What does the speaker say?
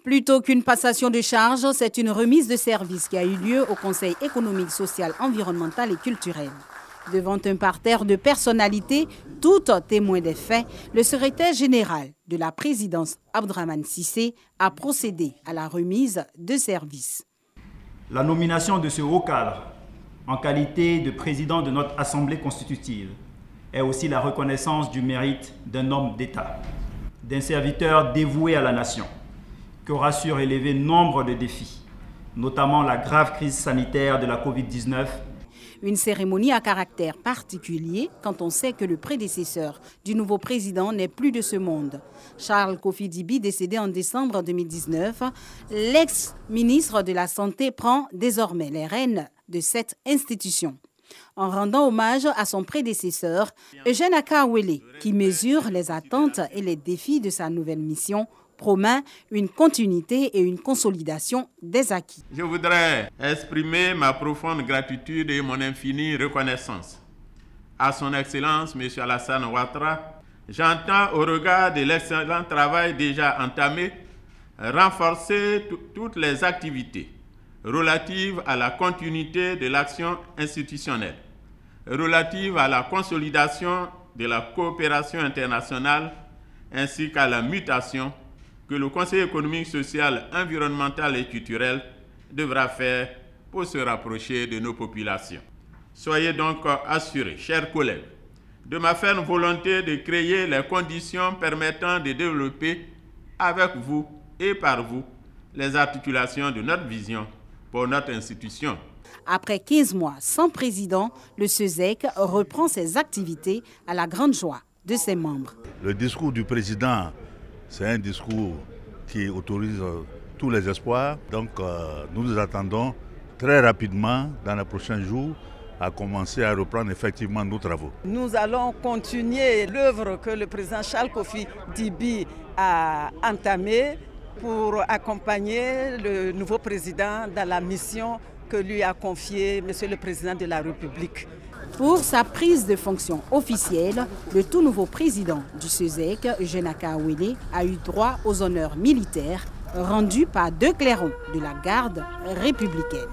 Plutôt qu'une passation de charges, c'est une remise de service qui a eu lieu au Conseil économique, social, environnemental et culturel. Devant un parterre de personnalités, toutes témoins des faits, le secrétaire général de la présidence, Abdrahmane Cissé, a procédé à la remise de service. La nomination de ce haut cadre, en qualité de président de notre Assemblée constitutive, est aussi la reconnaissance du mérite d'un homme d'État, d'un serviteur dévoué à la nation, qui aura su relever nombre de défis, notamment la grave crise sanitaire de la Covid-19. Une cérémonie à caractère particulier quand on sait que le prédécesseur du nouveau président n'est plus de ce monde. Charles Kofi Dibi, décédé en décembre 2019, l'ex-ministre de la Santé prend désormais les rênes de cette institution. En rendant hommage à son prédécesseur, Eugène Akawele, qui mesure les attentes et les défis de sa nouvelle mission, promet une continuité et une consolidation des acquis. Je voudrais exprimer ma profonde gratitude et mon infinie reconnaissance à son Excellence, M. Alassane Ouattara. J'entends, au regard de l'excellent travail déjà entamé, renforcer toutes les activités relatives à la continuité de l'action institutionnelle, relatives à la consolidation de la coopération internationale ainsi qu'à la mutation que le Conseil économique, social, environnemental et culturel devra faire pour se rapprocher de nos populations. Soyez donc assurés, chers collègues, de ma ferme volonté de créer les conditions permettant de développer avec vous et par vous les articulations de notre vision pour notre institution. Après 15 mois sans président, le SESEC reprend ses activités à la grande joie de ses membres. Le discours du président, c'est un discours qui autorise tous les espoirs. Donc nous attendons très rapidement, dans les prochains jours, à commencer à reprendre effectivement nos travaux. Nous allons continuer l'œuvre que le président Charles Kofi Dibi a entamée pour accompagner le nouveau président dans la mission que lui a confiée Monsieur le Président de la République. Pour sa prise de fonction officielle, le tout nouveau président du SESEC, Eugène Akawele, a eu droit aux honneurs militaires rendus par 2 clairons de la garde républicaine.